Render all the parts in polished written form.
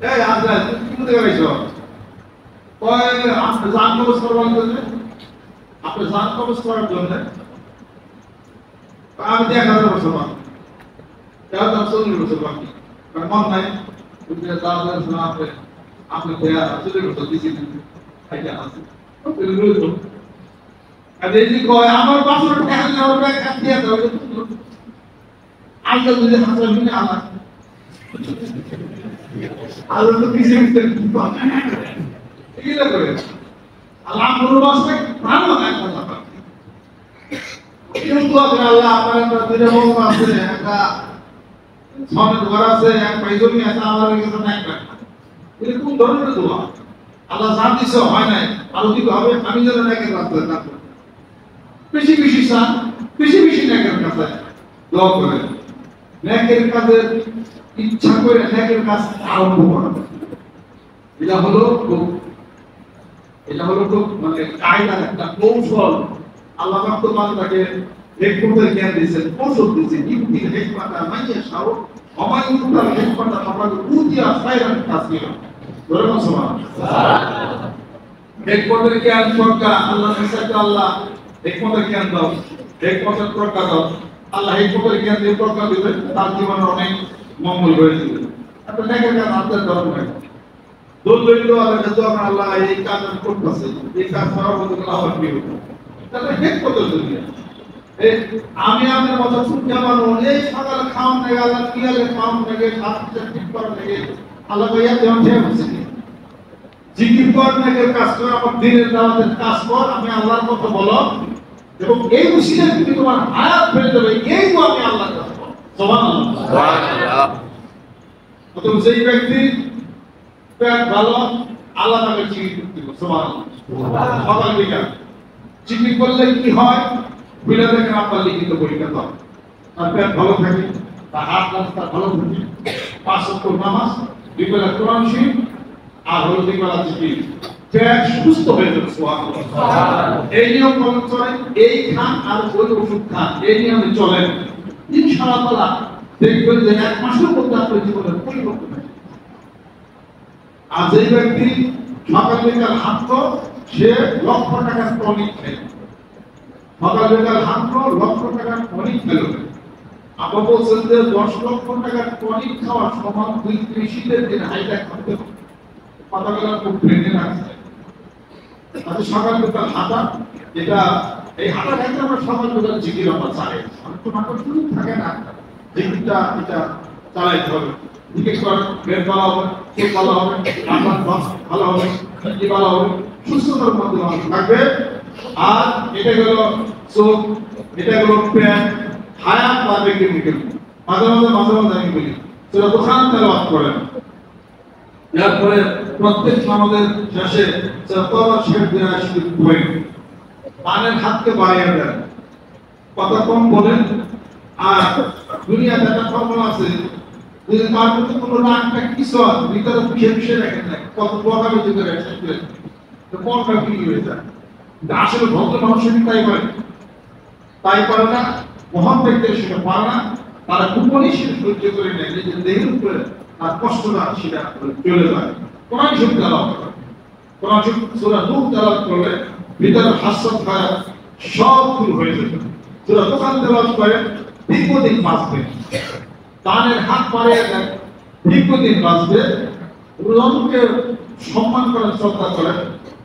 এই আজরা তুমি কোথা থেকে আইছো? কয় আপনি জান কবজ করবার জন্য, আপনি জান কবজ করার জন্য আমি 1000 বছর বাকি, 40 বছর বাকি, কারণ মন নাই বুঝতে দাদা শোনা আপনি আপনি দেয়া 40 বছর দিছি খাইতে আছে তো আর এই যে কয় আমার 500 টাকা দেওয়ার টাকা কাট দিয়ে দাও আইলো যদি হাজার মিলে আলা আলো তো কিছু এগুলো করে আল্লাহ পূর্বাসে প্রাণ লাগায় কথা কিন্তু আল্লাহ আপনার একটা দিনে বউ আছে একটা সনের ঘর আছে এক পাইজমি আছে আমার কাছে নাই এরকম ধরনের দোয়া আল্লাহ যা দিছে হয় নাই আরো দিতে হবে আমি যেন নাকের রাস্তায় থাকবো বেশি বেশি চান বেশি বেশি নাকের কাছে দোয়া করেন নেকের কাজের ইচ্ছা করে নেকের কাজ আরম্ভ করা এটা হলো খুব মানে কায়দার একটা কৌশল আল্লাহ পাক তো বান্দাকে হিকমতের জ্ঞান দিয়েছেন কৌশল দিয়েছেন ইউতিল হিকমাতা মাইয়া শাও ওমা ইউতিল হিকমাতা ফাকাদ উতিয়া খায়রান কাসীরা বলুন সুবহানাল্লাহ হিকমতের জ্ঞান সরকার আল্লাহ কাছে আল্লাহ হিকমতের জ্ঞান দাও হিকমতের প্রকার দাও আল্লাহ হিকমতের জ্ঞান দিয়ে প্রকার দিবেন তার জীবনে অনেক মঙ্গল হয়ে যাবে আপনি নেকের কাজ আপনার দরকার দলিল আল্লাহ কাছে আল্লাহ এই কাজ করতেছে এই কাজ করার মতো আল্লাহ কি হবে তাহলে হিকমতের দুনিয়া আমি আপনার মতো ছুটি আমার এই সকালে খাওয়ান লাগে আল্লাহ কিয়ালে খাওয়ান লাগে হাতটা ঠিক করার লাগে আল্লাহ ভাইয়া যেমন ঠিক আছে জিকির কর নাকি কাজ কর আমার দিনের দাওয়াতের কাজ কর আমি আল্লাহর কথা বলো এবং এই উসিলায় তুমি তোমার হায়াত ফেলে দেবে এই আমি আল্লাহর কাছে বলো সুবহানাল্লাহ সুবহানাল্লাহ তো সেই ব্যক্তি পেট ভালো আল্লাহ তাকে জিকির দিব সুবহানাল্লাহ সকাল বিকাল জিকির করলে কি হয় বিলা থেকে আপনার লিখিত পরীক্ষা দাও আর পেট ভালো থাকে তার হাত রাস্তা ভালো থাকে 5 ওয়াক্ত নামাজ দুই বেলা কোরআন শরীফ আর হলো দুই বেলা জিকির পেট সুস্থ হয়ে যাবে সুবহানাল্লাহ এই নিয়ম পালন করেন এই খান আর ওই ওষুধ খান এই নিয়মে চলেন ইনশাআল্লাহ দেখবেন যে এক মাসের মধ্যে আপনার জীবনের পরিবর্তন হবে আর যে ব্যক্তি সকাল বিকাল হাঁটতো সে লক্ষ টাকার টনিক খায় সকাল বিকাল হাঁটতো লক্ষ টাকার টনিক খেল আবার বলছেন যে 10 লক্ষ টাকার টনিক খাওয়ার সমান দুই কৃষিদের দিন হাইটা খাতে কথাগুলো খুব ব্রেনে রাখছে আচ্ছা সকাল বিকাল হাঁটা এটা এই হাঁটা খাইতে আমরা সকাল বিকাল জিকির আমরা চাই অনেক তো মাত্র শুরু থাকে না জিকিরটা এটা চালাইতে হবে জিকির করেন বের ভালো হবে চোখ ভালো হবে আপনার ভালো হবে কি ভালো হবে সুস্থতার মধ্যে মানুষ থাকবে আর এটা গেল চোখ এটা গেল পেট হায়াত পাবে কেমিক্যাল মাঝে মাঝে আমি বলি সেটা কোরআন তেলাওয়াত করেন এরপরে প্রত্যেক আমাদের শেষে তওবা শেষ দিয়ে আসবে পয়েন্ট পানের হাতকে বাড়িয়ে দেন কথা কম বলেন আর দুনিয়াতে একটা ফর্মুলা আছে যে তার মধ্যে কোনো রাগটা কিছু ভিতরে পিছিয়ে রাখেন না কত প্রকারের ভিতরে রাখছে তো কোনটা কি হয়ে যায় আসলে ভক্ত মানুষের তাই পারে না মহান ব্যক্তির সেটা পারে না তারা গোপনই সেটা সহ্য করে নেয় যে দেহের উপরে আর কষ্টটা সেটা চলে যায় কোরআন শরীফ তেলাওয়াত করে কোরআন শরীফ সূরা নূহ তেলাওয়াত করলে ভিতরে হাসরত খায় সব দূর হয়ে যাবে সূরা দোকান তেলাওয়াত করে দীর্ঘদিন বাঁচবে দানের হাত পাড়িয়ে দেন দীর্ঘদিন বাঁচবে উল্লামকে সম্মান করেন শ্রদ্ধা করেন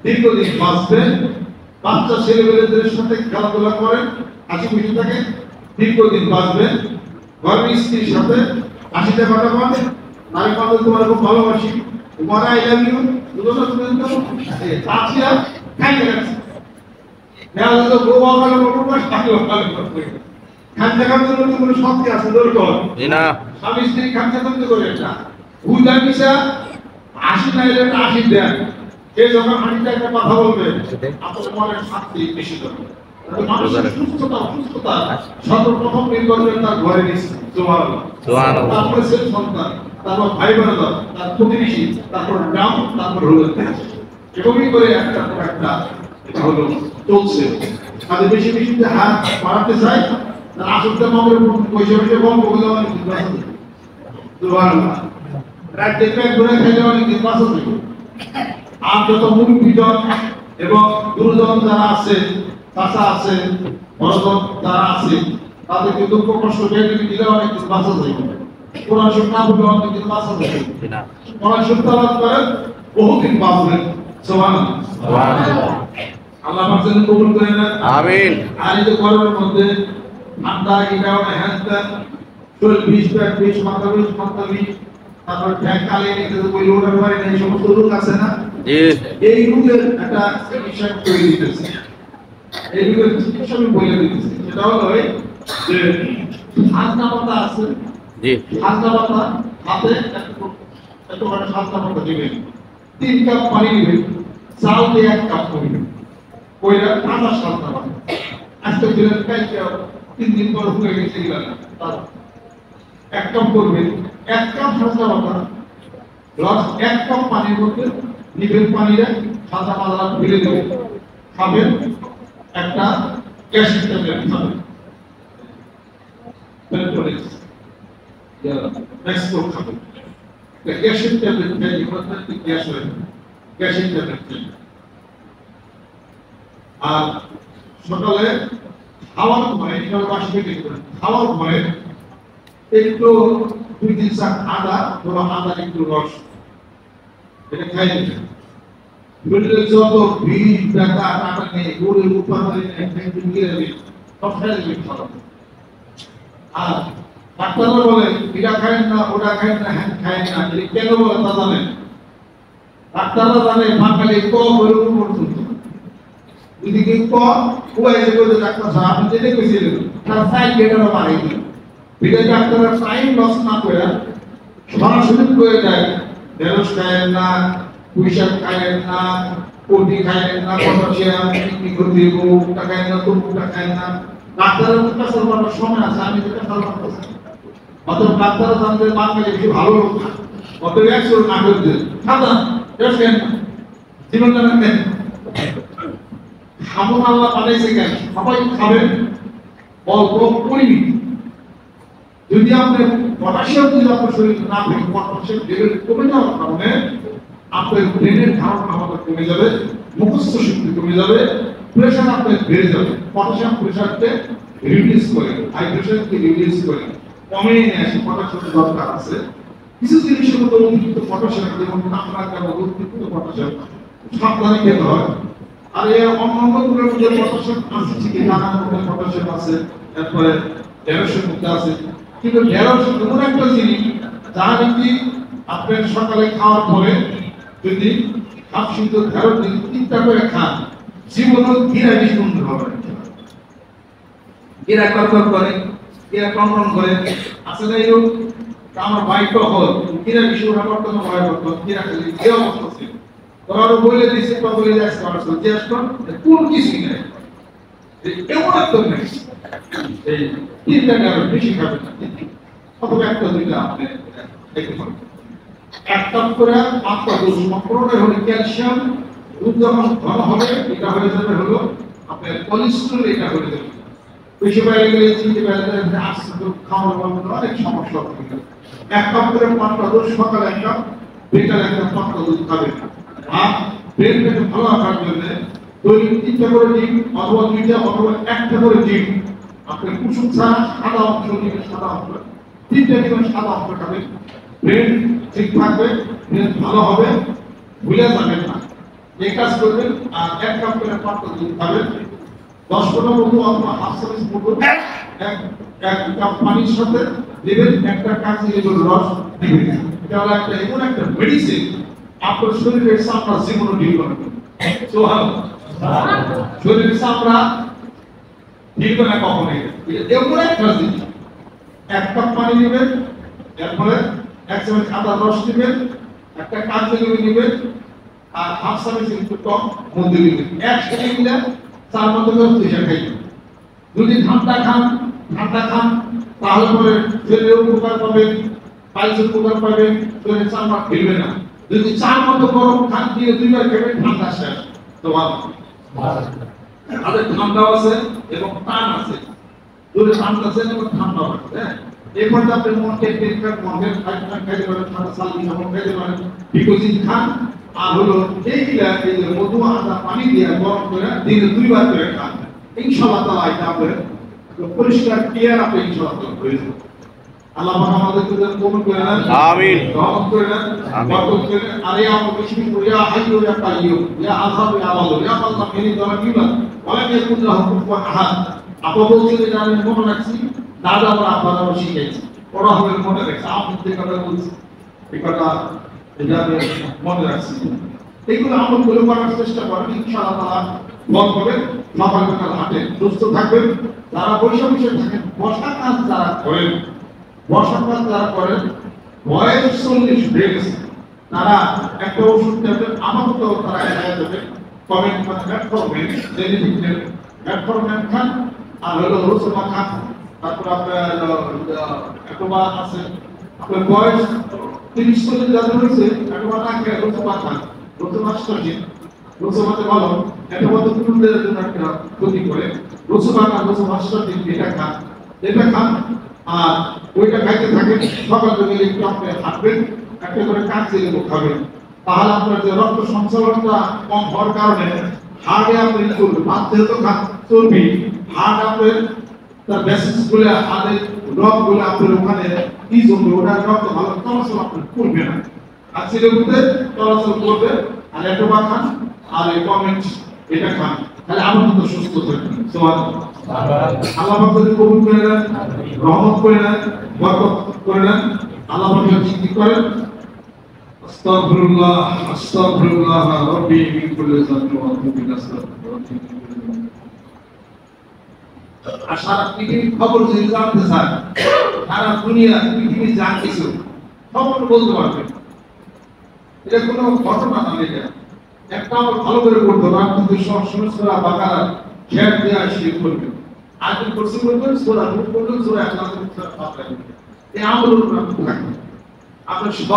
দীর্ঘদিন বাঁচবে বাচ্চা ছেলেমেয়েদের সাথে খেলাধুলা করেন হাসি খুশি থাকে দীর্ঘদিন বাঁচবে ঘরের স্ত্রীর সাথে হাসিতে কাটাবেন নারী পাতে তোমার খুব ভালোবাসি তোমার আই লাভ ইউ দুটো তুমি চাচিয়া খাইতে গেছে খেয়াল তো বউ আমার উপবাস থাকলো খাদ্য খাদ্যের মধ্যে কোনো শক্তি আছে দরকার না স্বামী স্ত্রী খাদ্য খাদ্য করে না বুঝা মিশা 80 না এলে 80 দেন সে যখন 80 একটা কথা বলবে আপনার মনের শান্তি বেশি দরকার মানুষের সুস্থতা সর্বপ্রথম নির্ভর করে তার ঘরে নিচ্ছে সুবহানাল্লাহ তারপরে সে সন্তান তারপর ভাই বোনেরা তার প্রতিবেশী তারপর গ্রাম তারপর হলো দেশ এভাবেই করে একটা পর একটা এটা হলো চলছে কাজে বেশি বেশি যে হাত বাড়াতে চাই তার আসলটা মামলের পয়সা পয়সা কম বলে সুবহানাল্লাহ রাজ্যে পেট ভরে খেলে অনেক দিন বাঁচা যাবে। আর যত মুরব্বীজন এবং গুরুজন যারা আছে, চাচা আছে, বড়জন যারা আছে, তাদেরকে দুঃখ কষ্ট দিলে অনেক দিন বাঁচা যাবে। কোরআন শরীফ না পড়লে অনেক দিন বাঁচা যাবে। কোরআন শরীফ তেলাওয়াত করেন, বহুদিন বাঁচবেন। সুবহানাল্লাহ, সুবহানাল্লাহ। আল্লাহ পাক যেন কবুল করেন। আমিন। আর এই যে গরমের মধ্যে ঠান্ডা এটা হ্যান্ডটা শরীর বিষ পেট বিষ মাথা বিষ তারপর কালে নিতে ওই রোগের পরে এই সমস্ত রোগ আছে না, এই রোগের একটা চিকিৎসা করে দিতেছে। এই রোগের চিকিৎসা আমি বলে দিতেছি, সেটা হলো যে হাজনা পাতা আছে, হাজনা পাতা হাতে একটু করে হাজনা পাতা দিবেন, 3 কাপ পানি দিবেন, চাল দিয়ে 1 কাপ করবেন, ওইটা কাঁচা হাজনা পাতা আজকে দিলেন, কালকে 3 দিন পর হয়ে গেছে তার 1 কাপ করবেন, 1 কাপ হাজনা পাতা প্লাস 1 কাপ পানির মধ্যে নিবেন, পানিটা হাজনা পাতা ঢেলে দেবেন, খাবেন। একটা ক্যাশিং ট্যাবলেট খাবেন, পেন্টোনিক্স নেক্সট খাবেন, ক্যাশিং ট্যাবলেট খেয়ে ইমার্জেন্সি গ্যাস হয়, ক্যাশিং ট্যাবলেট খেয়ে। আর সকালে খাওয়ার পরে এটা বাসি থেকে খাওয়ার পরে একটু 2-3 চাক আদা অথবা আদার একটু রস এটা খাই দিবেন। শরীরে যত বিষ ব্যথা টাকা নেই, গরুর উপাদান নেই, সব খাই দিবেন খাওয়া। আর ডাক্তাররা বলে এটা খায়েন না, ওটা খায়েন না, হ্যাঁ খায়েন না, কেন বলে তা জানেন? ডাক্তাররা জানে বাঙালি ক বলে পর্যন্ত যদি কেউ ক উপায় বলে ডাক্তার সাহেব আপনি যেটা কইছিলেন তার সাইড গেটারও মারে দিন, এটা ডাক্তাররা টাইম লস না করে সরাসরি করে দেয়, ঢেঁড়স খায়েন না, পুঁইশাক খায়েন না, কটি খায়েন না, পটাশিয়াম কি করতে দিব, ওটা খায়েন না, তরমুজটা খায়েন না। ডাক্তারের কাছে বলার সময় আছে, আমি যেটা সালমান করছি অতএব ডাক্তাররা জানতে বাঙালি বেশি ভালো লোক না, অতএব 100 না করতে সাদা ঢেঁড়স খায়েন না, জীবনটা নেন। খাবন আল্লাহ পাঠাইছে কেন? সবাই খাবেন অল্প পরিমিত। যদি আপনার পটাশিয়াম যদি আপনার শরীরে না থাকে, পটাশিয়াম লেভেল কমে যাওয়ার কারণে আপনার ব্রেনের ধারণ ক্ষমতা কমে যাবে, মুখস্থ শক্তি কমে যাবে, প্রেশার আপনার বেড়ে যাবে। পটাশিয়াম প্রেশারকে রিডিউস করে, হাই প্রেশারকে রিডিউস করে, কমে নিয়ে আসে। পটাশিয়ামের দরকার আছে কিছু জিনিসের মধ্যে অতিরিক্ত পটাশিয়াম, যেমন কাঁকড়া কেন অতিরিক্ত পটাশিয়াম সাবধানে খেতে হয়। আর এই অন্যান্য গুলোর মধ্যে পটাশিয়াম আছে, ঠিকই নানান রকমের পটাশিয়াম আছে, তারপরে ঢেঁড়সের মধ্যে আছে। কিন্তু ঢেঁড়স এমন একটা জিনিস যা নাকি আপনার সকালে খাওয়ার পরে যদি হাফ সিদ্ধ ঢেঁড়স দিন 3টা করে খান, জীবনও ধীরে ধীরে সুন্দর হবে। এরা কর্কর করে, এরা কর্কন করে, আছে না এরকম? আমার বাইক হল এরা বিষয়টা করতে ভয় করতো, এরা খালি যে অবস্থা ছিল তোমারও বলে দিয়েছে, তো বলে যাচ্ছে আমার সাথে জিজ্ঞাসা কর কোন কিছুই নেই, এমন একটা নেই এই 3টা ঢেঁড়স বেশি খাবেন না, অথবা 1-2টা আপনি দেখতে পারেন। 1 কাপ করে মাত্র দুধ সম্পূর্ণ হলে ক্যালসিয়াম, দুধ যখন ঘন হবে এটা হয়ে যাবে হলো আপনার কোলেস্টেরল, এটা হয়ে যাবে বেশি বাইরে গেলে চিনতে পারলে আসছে দুধ খাওয়ার মধ্যে অনেক সমস্যা হবে। 1 কাপ করে মাত্র দুধ, সকালে 1 কাপ, বিকালে 1 কাপ মাত্র দুধ খাবেন। আর ব্রেনটাকে ভালো রাখার জন্য দৈনিক 3টা করে ডিম অথবা 2টা অথবা 1টা করে ডিম আপনার কুসুম ছাড়া সাদা অংশ দিকে, সাদা অংশ 3টা ডিমের সাদা অংশ খাবেন, ব্রেন ঠিক থাকবে, ব্রেন ভালো হবে, ভুলে যাবেন না। এই কাজ করবেন। আর 1 কাপ করে মাত্র দুধ খাবেন, 10 ফোঁটা মধু অথবা হাফ চামচ মধু 1 কাপ পানির সাথে দেবেন, 1টা কাঁচি লেবুর রস দিবেন। এটা হলো একটা এমন একটা মেডিসিন আপনার শরীরের চামড়া জীবনও ঢিল করে। শরীরের চামড়া ঢিল করে কখনোই, এমন একটা জিনিস। 1 কাপ পানি নেবেন, এরপরে 1 চামচ আদার রস দিবেন, 1টা কাঁচি লেবু নেবেন, আর হাফ চামচ একটু টক মধু দিবেন, একসাথে মিলে 4 মতো করে তুষার খাইবেন। যদি ঠান্ডা খান তাহলে পরে শরীরের উপকার পাবেন, পাইলসের উপকার পাবেন, শরীরের চামড়া ফেলবে না। যদি 4 মতো গরম খান দিয়ে 2বার খাবেন, ঠান্ডা শেষ। তো ভালো তাদের ঠান্ডা আছে এবং টান আছে, যদি ঠান্ডা আছে এবং ঠান্ডা আছে, হ্যাঁ এরপর আপনার মনকে টেনকার মনের খাইতে পারেন মাথা সালমি সামন খাইতে পারেন বিকজিত খান আর হলো এইগুলা এই যে মধু আদা পানি দিয়ে গরম করে দিনে 2 বার করে খান ইনশাআল্লাহ তাআলা এটা আপনার পরিষ্কার ক্লিয়ার আপনি ইনশাআল্লাহ হয়ে যাবে আল্লাহ পাক আমাদেরকে কবুল করে নেন আমিন রহমত করে নেন বরকত করে নেন আর ইয়া মুশরিক ইয়া হাইয়ু ইয়া কাইয়ুম ইয়া আযাব ইয়া আযাব ইয়া আল্লাহ মেরি দরা কিবা ওয়া ইয়াকুন লাহু কুফুয়ান আহাদ আপনি বলছেন যে আমি মনে রাখছি দাদা আমরা আপনারা শিখেছি ওরা হবে মনে রাখছে আপনি যে কথা বলছেন এই কথা এটা আমি মনে রাখছি এইগুলো আমল করে করার চেষ্টা করেন ইনশাআল্লাহ তাআলা বল হবে সকাল বিকাল হাঁটে সুস্থ থাকবেন যারা বসে বসে থাকেন বসা কাজ যারা করেন বয়স 40 হয়ে গেছে তারা একটা ওষুধ নেবে আমাকে তারা দেখা যাবে কমেন্ট করবেন জেনেটিকের মেটফরমিন খান আর হলো রোসমা খান তারপর আপনার একবার আছে আপনার বয়স 30 বছর যাদের হয়েছে একবার না খেয়ে রোসমা খান রোসমা স্টোরিজ রোসমাতে ভালো এটা বলতে পুরুষদের জন্য একটা ক্ষতি করে রোসমা খান রোসমা স্টোরিজ এটা খান আর ওইটা খাইতে থাকেন সকাল থেকে একটু আপনি হাঁটবেন একটা করে কাঁচি লেবু খাবেন তাহলে আপনার যে রক্ত সঞ্চালনটা কম হওয়ার কারণে হার্টে আপনি চলবে মাঝে তো চলবে হার্ট আপনার তার বেসিস গুলো হার্টের রক্তগুলো আপনার ওখানে কি জমবে ওটা রক্ত ভালো চলাচল আপনার করবে না আর ছেলেগুলোতে চলাচল করবে আর একটা খান আর এই কমেন্ট এটা খান তাহলে আমরা তো সুস্থ থাকবেন সুবহানাল্লাহ আল্লাহ পাক যদি কবুল করে নেন রহমত করে নেন বরকত করে নেন আল্লাহ পাক জিকির করেন আস্তাগফিরুল্লাহ আস্তাগফিরুল্লাহ রাব্বি মিন কুল্লি যানবি ওয়া আতুবু ইলাইহি আর সারা পৃথিবীর খবর যদি জানতে চান সারা দুনিয়া পৃথিবী যা কিছু খবর বলতে পারবেন এটা কোনো ঘটনা না এটা একটা ভালো করে করতে হবে আপনি সব সূরা বাকারা শেয়ার দেওয়া শুরু করবেন আগে কোর্স করবেন সূরা রূপ করবেন সূরা আখলাকের সূরা ফাতিহা এই আমলের উপর আপনি থাকবেন আপনার সব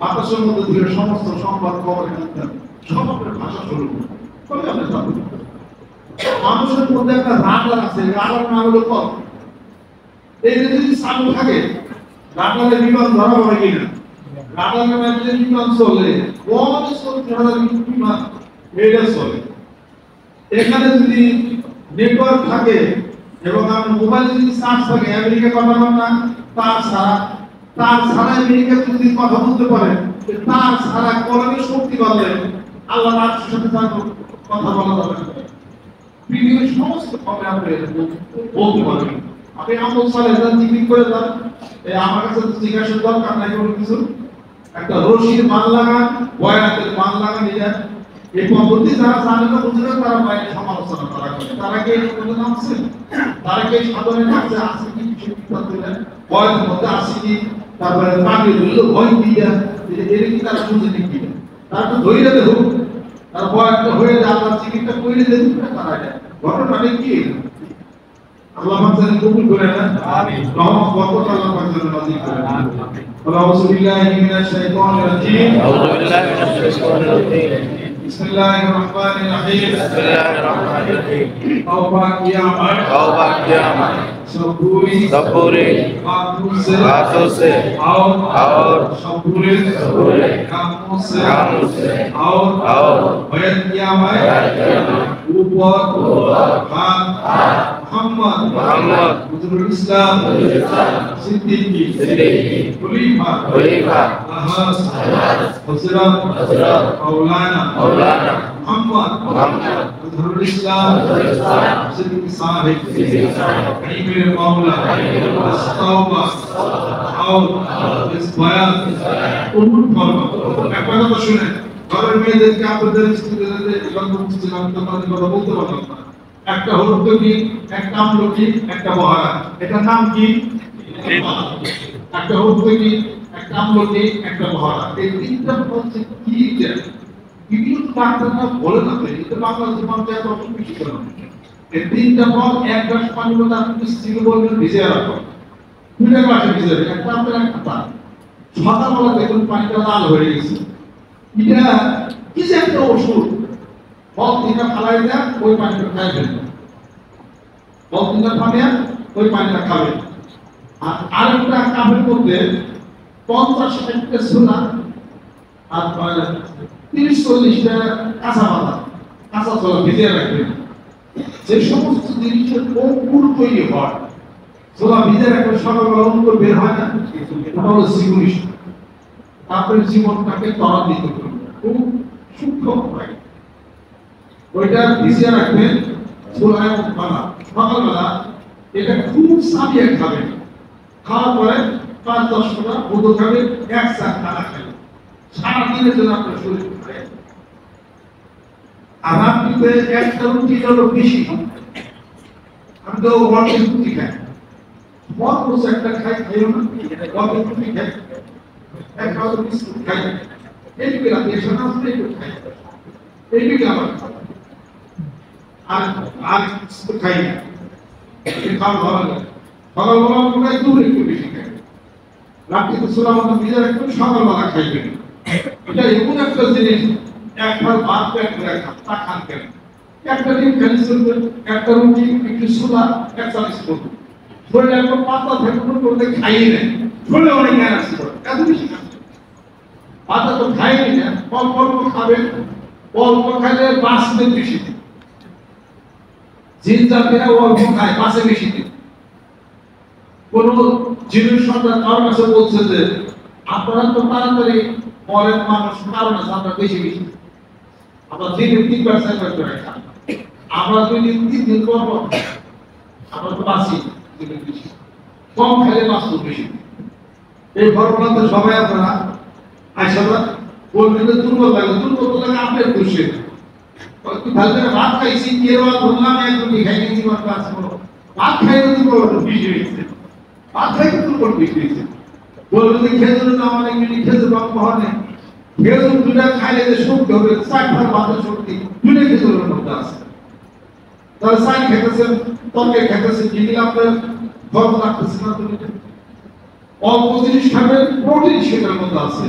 বাতাসের মধ্যে দিয়ে সমস্ত সংবাদ খবর জানতে সব আপনার ভাষা শুরু করবেন আপনি পাবেন মানুষের মধ্যে একটা রাডার আছে রাডার নাম হলো কল এই যদি চালু থাকে রাডারে বিমান ধরা পড়ে কিনা রাডারের মাধ্যমে বিমান চলে 40,000 বিমান এটা চলে এখানে যদি নেটওয়ার্ক থাকে এবং আপনার মোবাইলে যদি চার্জ থাকে আমেরিকা কথা বলেন না তার ছাড়া আমেরিকা যদি কথা বলতে পারে তার ছাড়া কোরআনের শক্তি বলে আল্লাহ রাসূলের সাথে তার কথা বলা যাবে পৃথিবীর সমস্ত কথা আপনি বলতে পারবেন আপনি আমল সালে জিকির করে যান এই আমার কাছে জিজ্ঞাসা দরকার নাই কোনো কিছু একটা রশির মান লাগান বয়াতের মান লাগান এটা এই পদ্ধতি যারা জানে না বুঝে না তারা বাইরে সমালোচনা করা করে তারা কি এই পদ্ধতি নামছে তারা কি সাধনের কাছে আছে কি কিছু বিপদ দিলেন বয়াতের মধ্যে আছে কি তারপরে পানি দিল ভয় দিয়া এর কি তারা বুঝে নাকি তারা তো ধৈর্য দেখুক তার বয়াতটা হয়ে যায় আল্লাহ চিকিৎসা করে দেন তারা ঘটনাটা কি আল্লাহ পাক কবুল করে নেন আমিন রহমত বরকত আল্লাহ পাক যেন নাযিল করেন আমিন আউযু বিল্লাহি মিনাশ শাইতানির রাজীম আউযু বিল্লাহি মিনাশ শাইতানির রাজীম বিসমিল্লাহির রহমানির রহিম বিসমিল্লাহির রহমানির রহিম তওবা কিয়ামত सबूरी बातों से और सबूरी कामों से और बयान किया मैं ऊपर मोहम्मद हुजूर इस्लाम सिद्दीकी खलीफा अहद हज़रत मौलाना मोहम्मद हुजूर इस्लाम सिद्दीकी साहिब मेरे मौला तौबा और इस बयान उन्होंने फरमा एक बार तो सुने ঘরের মেয়েদেরকে আপনাদের স্ত্রীদেরকে গল্প বুঝছিলাম তোমাদের কথা বলতে পারলাম না একটা হরতকি একটা আমলকি একটা বহারা এটার নাম কি একটা হরতকি একটা আমলকি একটা বহারা এই তিনটা হচ্ছে কি এটা বিভিন্ন ডাক্তাররা বলে না এটা বাংলাদেশের মানুষ এত বেশি করে না এই তিনটা ফল এক গ্লাস পানি মধ্যে আপনি স্ত্রীকে বলবেন ভিজিয়ে রাখো দুইটা গ্লাসে ভিজিয়ে রাখো একটা আপনার একটা তার সকালবেলা দেখুন পানিটা লাল হয়ে গেছে এটা কি যে একটা ওষুধ ফল তিনটা ফালাই দেন ওই পানিটা খাইবেন ফল তিনটা ফালিয়া ওই পানিটা খাবেন আর আরেকটা কাপের মধ্যে 50-60টা ছোলা আর 30-40টা কাঁচা বাদাম, কাঁচা ছোলা ভিজিয়ে রাখবেন। যে সমস্ত জিনিসের অঙ্কুর তৈরি হয়, ছোলা ভিজে রাখলে সকালবেলা অঙ্কুর বের হয় না, এটা হলো জীবনী। তারপরে জীবনটাকে ত্বরান্বিত করবে খুব সূক্ষ্ম হয়। ওইটা ভিজিয়ে রাখবেন ছোলা এবং বাদাম। সকালবেলা এটা খুব সাবিয়ে খাবেন। খাওয়ার পরে 5-10 ফোঁটা মধু খাবেন, 1 চা খানা খাবেন। সারাদিনের জন্য আপনার শরীর খায়। আর আপনিতে একটা রুটি হলো বেশি, আমি তো অনেক রুটি খাই, বড় একটা খাই, খাইও না অনেক রুটি খাই, এক খাওয়া বিস্কুট খাই, এইটুকু রাতে এসে না এইটুকু খাই, এইটুকু আমার আর আর বিস্কুট খাই না। খাওয়া ভালো লাগে, সকালবেলা মনে দুধ একটু বেশি খাই, রাত্রিতে ছোলা মতো ভিজে রাখবেন, সকালবেলা খাইবেন। এটা এমন একটা জিনিস, একবার ভাত পেট করে তা খান কেন? একটা ডিম খেলে চলবে, একটা রুটি, একটু ছোলা, 1 চামচ করবে। শরীরে একটা পাতা থাকবে করতে খাইয়ে নেন, শরীরে অনেক এনার্জি করে, এত বেশি খান। পাতা তো খাইনি না, অল্প অল্প খাবেন, অল্প খাইলে বাঁচবে বেশি দিন। জিন জাতিরা অল্প খায়, বাঁচে বেশি দিন। কোন জিনের সন্তান কারণ আছে বলছে যে আপনারা তো তাড়াতাড়ি মরেন, মানুষ কারণ আছে আমরা বেশি বেশি, আমরা দিনে 3বার 4বার করে খাই, আমরা 2 দিন 3 দিন পর পর আমরা তো বাঁচি বেশি, কম খাইলে বাঁচবো বেশি। এই ফর্মুলাতে সবাই আপনারা আইসাবাদ বলবেন যে দুর্বল লাগে, দুর্বল লাগে আপনার খুশি। ভালো করে ভাত খাইছি, কেউ বললাম একদম খাই গেছি, ভাত খাই দুর্বল বেশি হয়েছে, ভাত খাই দুর্বল বেশি হয়েছে। বলবেন যে খেজুর না অনেক মিনিট খেজুর রক্ত হয়, খেজুর 2টা খাইলে যে শক্তি হবে, 4 ভাগ ভাতের শক্তি 2টা খেজুরের মধ্যে আছে। তাহলে 4 খেতেছেন, তরকারি খেতেছেন, কিন্তু আপনার গরম লাগতেছে না, তুমি অল্প জিনিস খাবেন, প্রোটিন সেটার মধ্যে আছে,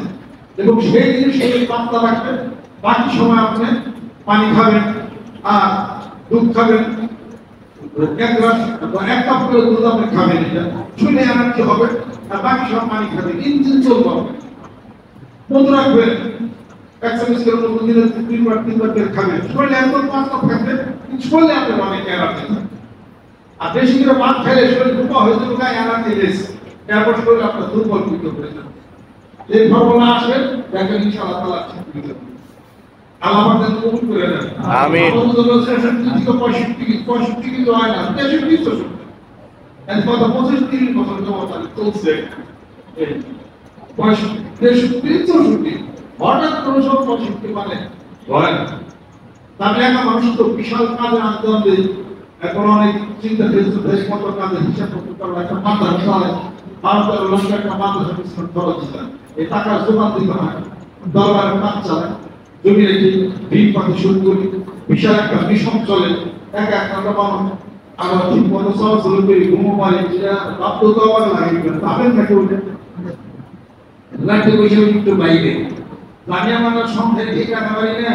এবং সেই জিনিস শরীর পাতলা রাখবেন। বাকি সময় আপনি পানি খাবেন আর দুধ খাবেন, 1 গ্লাস বা 1 কাপ করে দুধ আপনি খাবেন, এটা শুনে এনার্জি হবে। আর বাকি সব পানি খাবেন, ইঞ্জিন চলবে। মধু রাখবেন, 1 চামচ করে মধু দিলে 2বার 3বার করে খাবেন, শরীরে একদম পাতলা থাকবে, শরীরে আপনার অনেক এনার্জি থাকবে। আর বেশি করে ভাত খাইলে শরীর দুর্বল হয়ে যাবে, গায়ে এনার্জি লেস, এরপর শরীর আপনার দুর্বল হয়ে যাবে। এই ফর্মুলা আসবে, দেখেন ইনশাআল্লাহ তাআলা ঠিক হয়ে যাবে। আল্লাহ আমাদের কবুল করে নেন, আমিন। আমাদের বলছে 65 কিন্তু হয় না, 63 তো এর কথা 25-30 বছর যাবত চলছে। এই 65-63 হঠাৎ করে সব 65 মানে হয় না। তাহলে একটা মানুষ তো বিশাল কাজে আনতে হবে, এখন অনেক চিন্তা দেশ কত কাজে হিসাব করতে পারবে, একটা মাদ্রাসা চলে, ভারতের লক্ষ্য একটা মাদ্রাসা পিছনে খরচ দিতে, এই টাকার জোগান দিতে হয়, দরবারের কাজ চালায়, জমি রেখে ভিড় পাতি শুরু করি, বিশাল একটা মিশন চলে, একা একটা মানুষ আবার ঠিক মতো চলাচল করি, ঘুমো পারি, যেটা ভাবতে তো আবার লাগে, ভাবেন নাকি ওটা লাগতে বসে একটু বাইরে আমি আমার সংখ্যায় ঠিক রাখা পারি না।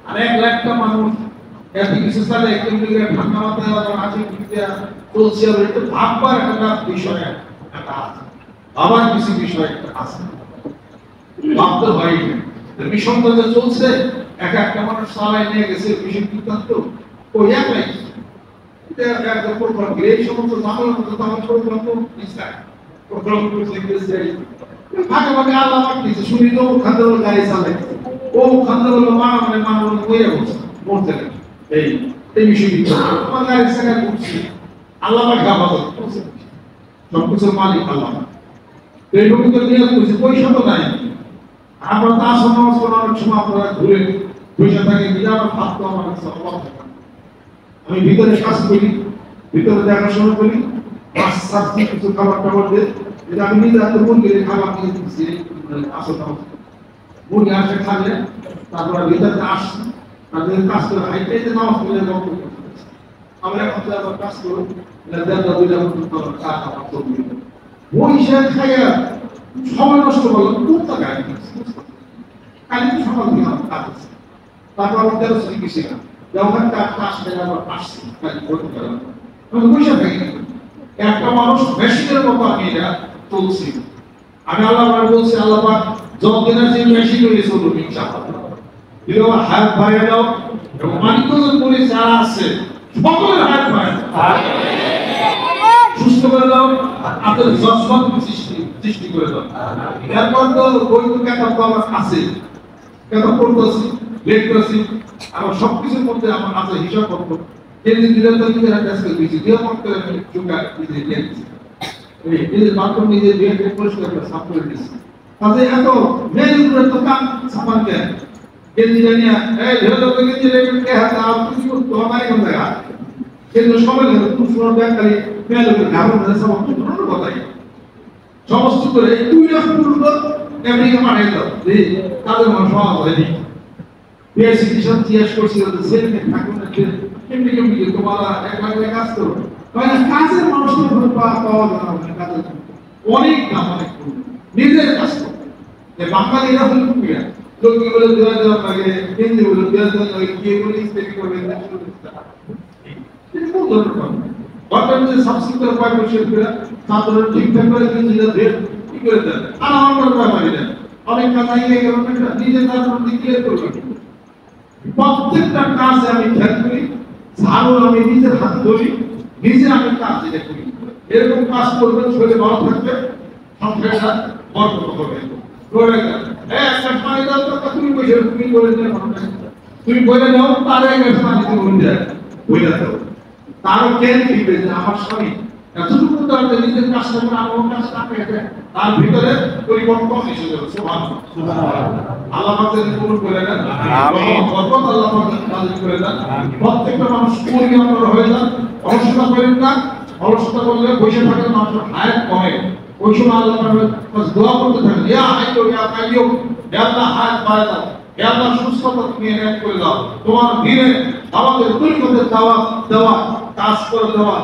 আর 1 লাখটা মানুষ এত কিছু সালে একদম ঠান্ডা মাথায় আছে, চলছে, এটা ভাববার একটা বিষয় একটা আছে, আবার কিছু বিষয় একটা আছে, ভাবতে হয়। মিশনটা যে চলছে, একটা মানুষ চালাই নিয়ে গেছে, মিশন বৃত্তান্ত ওই একলাই, এটা একদম প্রোগ্রাম, এই সমস্ত জামানোর মতো তো আমার প্রোগ্রাম তো ইসলাম প্রোগ্রাম করতে গেছে, ভাগে ভাগে আল্লাহ মারতেছে, শুনি তো খাদ্য গাড়ি চালাই, ও খাদ্য হলো মানব হয়ে বলছে মরতে গেলে, এই বিষয়টা আমার গাড়ি চাকা করছি, আল্লাহ পাক গাবাদত করছে, সবকিছুর মালিক আল্লাহ। এই পবিত্র নিয়ত করছে, পয়সা তো নাই, আমরা তো আসন নামাজ পড়ার অনেক সময় আপনারা ঘুরে পয়সা থাকে, আমার ভাত তো আমার কাছে অভাব থাকে, আমি ভিতরে কাজ করি, ভিতরে দেখাশোনা করি, কিছু খাবার টাবার দিয়ে, যেটা আমি নিজে হাতে মুরগির খাবার কিনে দিচ্ছি, আসন নামাজ মুরগি আসে খাবে, তারপরে ভিতরে আসছে, তাদের কাজ করে হাইটাইতে নামাজ পড়লে আমরা এখন আবার কাজ করবো, পয়সা খাইয়া সময় নষ্ট করলাম, খুব টাকা কালি সকাল থেকে আমার কাজ আছে, তারপর আমার 13 শ্রেণী গেছিলাম, ওখানে কাজ আসলে আবার আসছি, কালি করতে পারলাম, আমি পয়সা থাকি না, একটা মানুষ মেশিনের মতো আমি এটা চলছি। আমি আল্লাহ পাক বলছি, আল্লাহ পাক যতদিন আছে মেশিন হয়ে চলুন ইনশাআল্লাহ। দিলে হাত বাড়িয়ে দাও এবং মানিকগঞ্জের পুলিশ যারা আছে সকলের হাত বাড়িয়ে দাও, সুস্থ করে দাও, আপনাদের জজমান সৃষ্টি করে দাও। এরপর তো বই তো কেতাব তো আমার আছে, কেতাব পড়তেছি, লিখতেছি, আমার সবকিছুর মধ্যে আমার আছে হিসাব করবো। কিন্তু দিলে তো নিজের হাতে আজকে দিয়েছি, দিয়ে করতে আমি চুকা নিজে দিয়েছি, নিজের বাথরুম নিজে দিয়ে পরিষ্কার করে সাফ করে দিয়েছি। তাহলে এত মেয়েদের তো কাম সাফান কেন গেঞ্জি জানিয়া এই ধরে লোক গেঞ্জি রেখে হাতে আর কিছু করতে হয় কোন জায়গা, কিন্তু সবাই খুব সুন্দর ব্যাংকারি মেয়ে লোকের ঘাবড় ধরে সব কোনো কথাই সমস্ত করে এই 2 লাখ পুরো আমেরিকা পাঠিয়ে দাও যে তাদের মানুষ সমাজ হয়নি। বিএসসি কিষান জিজ্ঞেস করছিল যে সেলকে থাকুন কেমনি তোমরা 1 লাখ টাকা কাজ করো, মানে কাজের মানুষের পাওয়া যায় না, কাজের অনেক দাম, অনেক নিজের কাজ করো। যে বাঙালিরা হল কুমিরা, লোকে বলে দেওয়া লাগে, হিন্দি বলে দেওয়া লাগে, গিয়ে বলে স্টেডি করবে, কিন্তু কোন ধরনের কথা বর্তমানে যে সাবসিডিয়ারি পারমিশন করে ছাত্ররা ঠিকঠাক করে নিজেদের রেট কি করে দেন, আর আমার কোনো ব্যাপারই নেই। অনেক কাজ আইয়ে গেল না, নিজের তারপর ডিক্লেয়ার করবে। প্রত্যেকটা কাজে আমি খেয়াল করি, ঝাড়ু আমি নিজের হাতে ধরি, নিজে আমি কাজ যেটা করি। এরকম কাজ করবেন, শরীরে ভালো থাকবে, সংসারটা বরকত হবে। একটা পানি দাও তো তুমি বসে তুমি বলে দেন, তুমি বলে দাও তার এক পানি তুমি বলে দাও, তারও জ্ঞান দিবে যে আমার স্বামী এতটুকু তার নিজের কাজটা করে আমার কাজটা পেয়ে তার ভিতরে পরিবর্তন এসে যাবে। আল্লাহ পাকের পূরণ করে দেন, বরকত আল্লাহ পাকের নাযিল করে দেন। প্রত্যেকটা মানুষ পরিবর্তন হয়ে যান, অলসতা করেন না। অলসতা করলে বসে থাকেন, মানুষের হায়াত কমে। ওই সময় আল্লাহ পাক দোয়া করতে থাকেন, ইয়া হাইয়ু ইয়া কাইয়ুম, হে আল্লাহ হায়াত বাড়ায় দাও, হে আল্লাহ সুস্থতা তুমি এনায়েত করে দাও। তোমার দিনে আমাদের তরিকতের দাওয়াত দেওয়া, কাজ করে দেওয়া,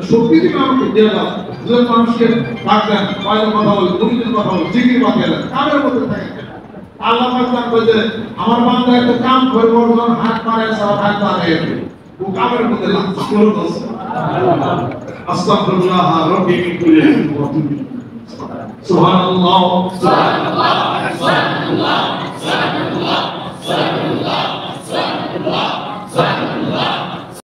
শক্তি তুমি আমাকে দিয়ে দাও। দুজন মানুষকে ডাকলেন, বাইরে কথা বলে, দুনিদের কথা বলে, জিকির বাঁধালেন, কামের মধ্যে থাকেন। আল্লাহ পাক জানবে যে আমার বান্দা একটা কাম করে বর্জন হাত মারে সব হাত মারে, ও কামের মধ্যে লাগছে করতেছে। আস্তাগফিরুল্লাহ রাব্বি মিন কুল্লি ওয়া তুবু সুবহানাল্লাহ সুবহানাল্লাহ সুবহানাল্লাহ।